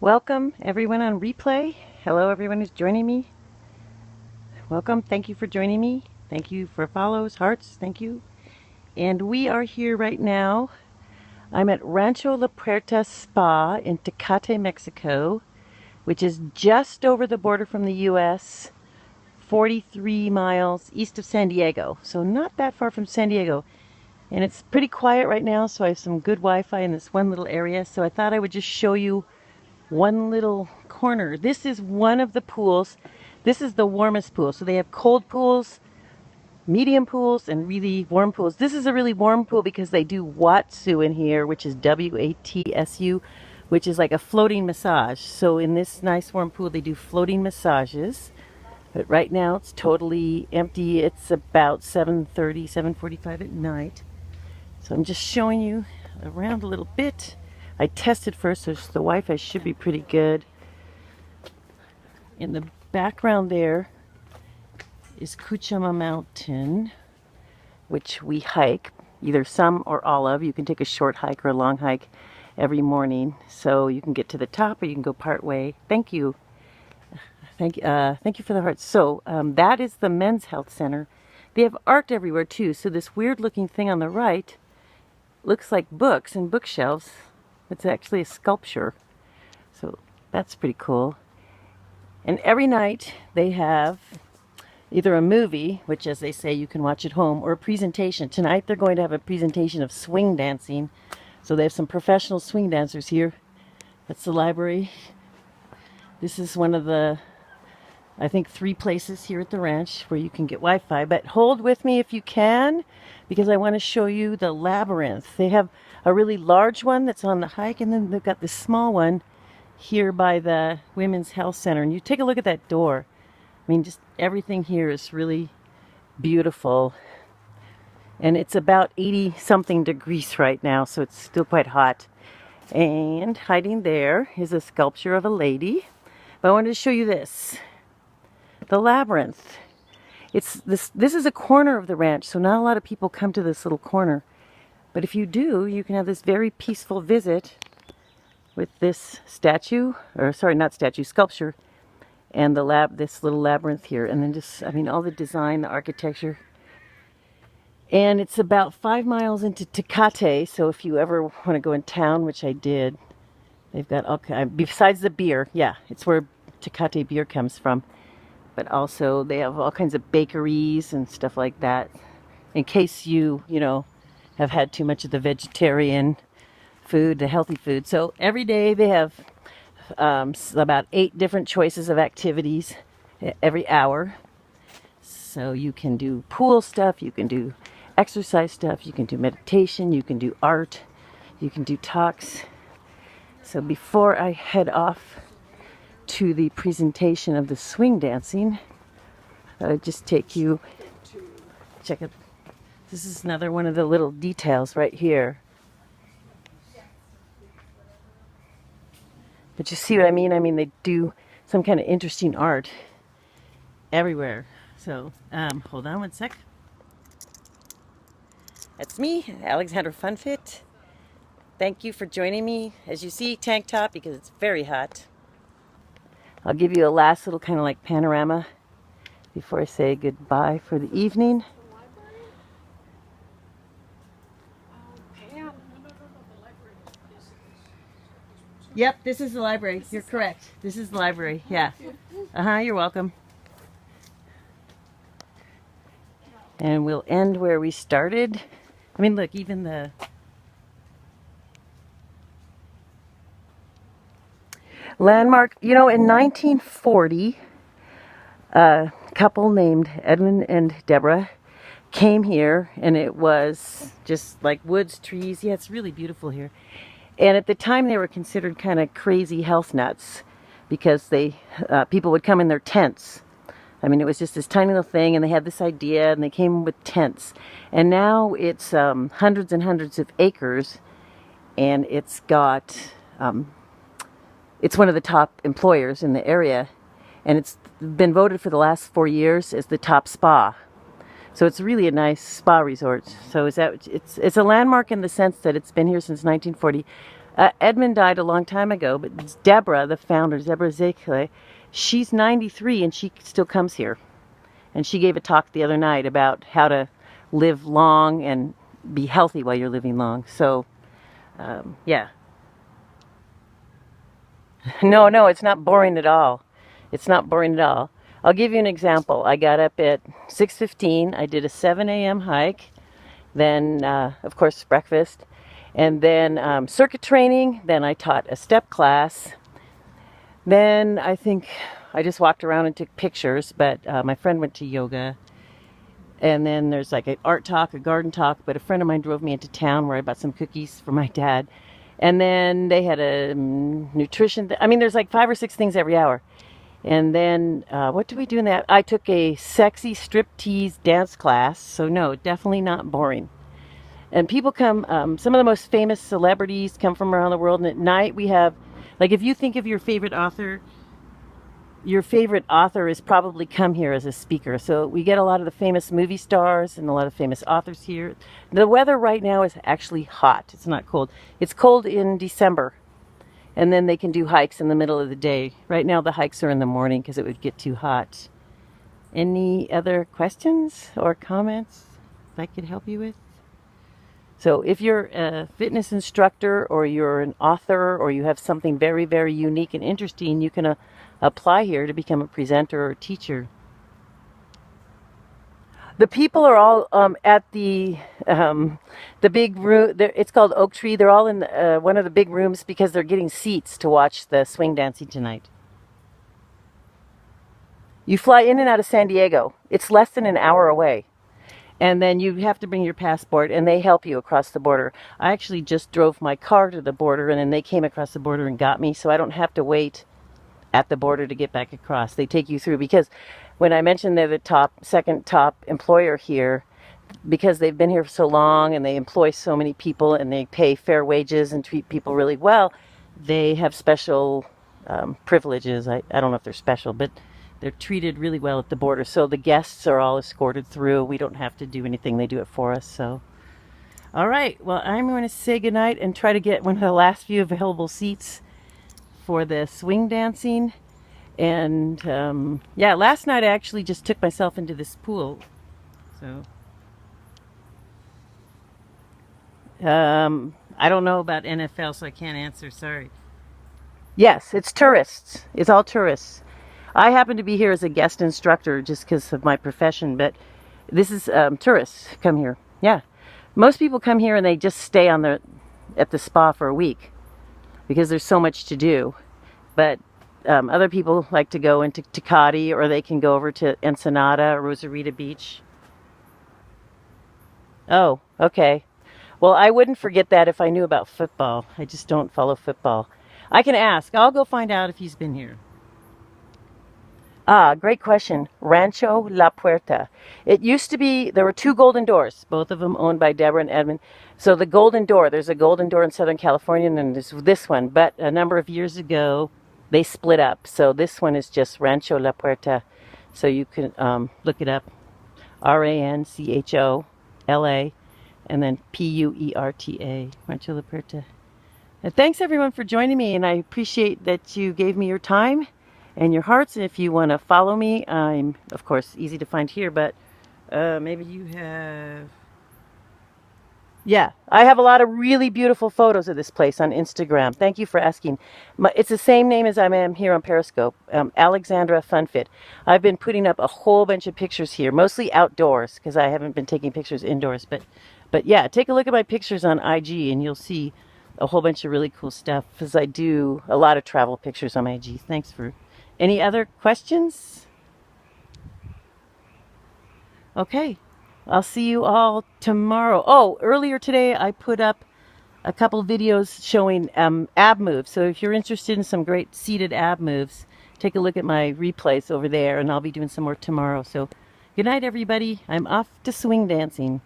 Welcome everyone on replay. Hello everyone who's joining me. Welcome. Thank you for joining me. Thank you for follows, hearts. Thank you. And we are here right now. I'm at Rancho la Puerta Spa in Tecate, Mexico, which is just over the border from the US, 43 miles east of San Diego. So not that far from San Diego. And it's pretty quiet right now, so I have some good Wi-Fi in this one little area. So I thought I would just show you one little corner. This is one of the pools. This is the warmest pool. So they have cold pools, medium pools, and really warm pools. This is a really warm pool because they do Watsu in here, which is W-A-T-S-U, which is like a floating massage. So in this nice warm pool, they do floating massages. But right now it's totally empty. It's about 7:30, 7:45 at night. So I'm just showing you around a little bit. I tested first, so the Wi-Fi should be pretty good. In the background there is Cuchama Mountain, which we hike, either some or all of. You can take a short hike or a long hike every morning, so you can get to the top or you can go part way. Thank you. Thank you for the hearts. So that is the Men's Health Center. They have art everywhere too, so this weird looking thing on the right looks like books and bookshelves. It's actually a sculpture, so that's pretty cool. And every night they have either a movie, which as they say you can watch at home, or a presentation. Tonight they're going to have a presentation of swing dancing. So they have some professional swing dancers here. That's the library. This is one of the, I think, 3 places here at the ranch where you can get Wi-Fi. But hold with me if you can, because I want to show you the labyrinth. They have a really large one that's on the hike, and then they've got this small one here by the Women's Health Center. And you take a look at that door. I mean, just everything here is really beautiful. And it's about 80-something degrees right now, so it's still quite hot. And hiding there is a sculpture of a lady. But I wanted to show you this. The labyrinth. This is a corner of the ranch, so not a lot of people come to this little corner. But if you do, you can have this very peaceful visit with this statue, or sorry, not statue, sculpture, and this little labyrinth here. And then just, I mean, all the design, the architecture. And it's about 5 miles into Tecate, so if you ever want to go in town, which I did, they've got all kinds, besides the beer, yeah, it's where Tecate beer comes from. But also they have all kinds of bakeries and stuff like that, in case you know, have had too much of the vegetarian food, the healthy food. So every day they have about 8 different choices of activities every hour. So you can do pool stuff, you can do exercise stuff, you can do meditation, you can do art, you can do talks. So before I head off to the presentation of the swing dancing, I'll just take you, check it. This is another one of the little details right here. But you see what I mean? I mean, they do some kind of interesting art everywhere. So, hold on one sec. That's me, Alexandra Funfit. Thank you for joining me. As you see, tank top because it's very hot. I'll give you a last little kind of like panorama before I say goodbye for the evening. Yep, this is the library. You're correct. This is the library. Yeah. You're welcome. And we'll end where we started. I mean, look, even the landmark, you know, in 1940, a couple named Edwin and Deborah came here, and it was just like woods, trees. Yeah, it's really beautiful here. And at the time, they were considered kind of crazy health nuts because people would come in their tents. I mean, it was just this tiny little thing, and they had this idea, and they came with tents. And now it's hundreds and hundreds of acres, and it's got, it's one of the top employers in the area, and it's been voted for the last 4 years as the top spa. So it's really a nice spa resort. So it's a landmark in the sense that it's been here since 1940. Edmund died a long time ago, but it's Deborah, the founder, Deborah Zekle, she's 93 and she still comes here. And she gave a talk the other night about how to live long and be healthy while you're living long. So, yeah. No, no, it's not boring at all. It's not boring at all. I'll give you an example. I got up at 6:15. I did a 7 a.m. hike. Then, of course, breakfast. And then circuit training. Then I taught a step class. Then I think I just walked around and took pictures. But my friend went to yoga. And then there's like an art talk, a garden talk. But a friend of mine drove me into town where I bought some cookies for my dad. And then they had a nutrition. I mean, there's like 5 or 6 things every hour. And then, what do we do in that? I took a sexy striptease dance class. So no, definitely not boring. And people come, some of the most famous celebrities come from around the world. And at night we have, like if you think of your favorite author has probably come here as a speaker. So we get a lot of the famous movie stars and a lot of famous authors here. The weather right now is actually hot. It's not cold. It's cold in December. And then they can do hikes in the middle of the day. Right now the hikes are in the morning because it would get too hot. Any other questions or comments I could help you with? So if you're a fitness instructor or you're an author or you have something very, very unique and interesting, you can apply here to become a presenter or a teacher. The people are all at the big room. It's called Oak Tree. They're all in one of the big rooms because they're getting seats to watch the swing dancing tonight. You fly in and out of San Diego. It's less than an hour away. And then you have to bring your passport and they help you across the border. I actually just drove my car to the border and then they came across the border and got me, so I don't have to wait at the border to get back across. They take you through because when I mentioned they're the second top employer here, because they've been here for so long and they employ so many people and they pay fair wages and treat people really well, they have special privileges. I don't know if they're special, but they're treated really well at the border. So the guests are all escorted through. We don't have to do anything. They do it for us. So, all right. Well, I'm going to say goodnight and try to get one of the last few available seats for the swing dancing. And yeah, last night I actually just took myself into this pool. So I don't know about NFL, so I can't answer. Sorry. Yes, it's tourists. It's all tourists. I happen to be here as a guest instructor just because of my profession, but this is tourists come here. Yeah, most people come here and they just stay at the spa for a week because there's so much to do. But other people like to go into Tecate, or they can go over to Ensenada or Rosarita Beach. Oh, okay. Well, I wouldn't forget that if I knew about football. I just don't follow football. I can ask. I'll go find out if he's been here. Ah, great question. Rancho La Puerta. It used to be, there were 2 golden doors, both of them owned by Deborah and Edmund. So the golden door, there's a golden door in Southern California, and then there's this one. But a number of years ago, they split up. So this one is just Rancho La Puerta. So you can look it up. RANCHOLA and then PUERTA. Rancho La Puerta. And thanks everyone for joining me, and I appreciate that you gave me your time and your hearts. And if you want to follow me, I'm of course easy to find here, but maybe you have, yeah, I have a lot of really beautiful photos of this place on Instagram. Thank you for asking. It's the same name as I am here on Periscope, Alexandra Funfit. I've been putting up a whole bunch of pictures here, mostly outdoors because I haven't been taking pictures indoors, but yeah, take a look at my pictures on IG and you'll see a whole bunch of really cool stuff because I do a lot of travel pictures on my IG. Thanks for any other questions? Okay, I'll see you all tomorrow. Oh, earlier today I put up a couple videos showing ab moves. So if you're interested in some great seated ab moves, take a look at my replays over there, and I'll be doing some more tomorrow. So good night, everybody. I'm off to swing dancing.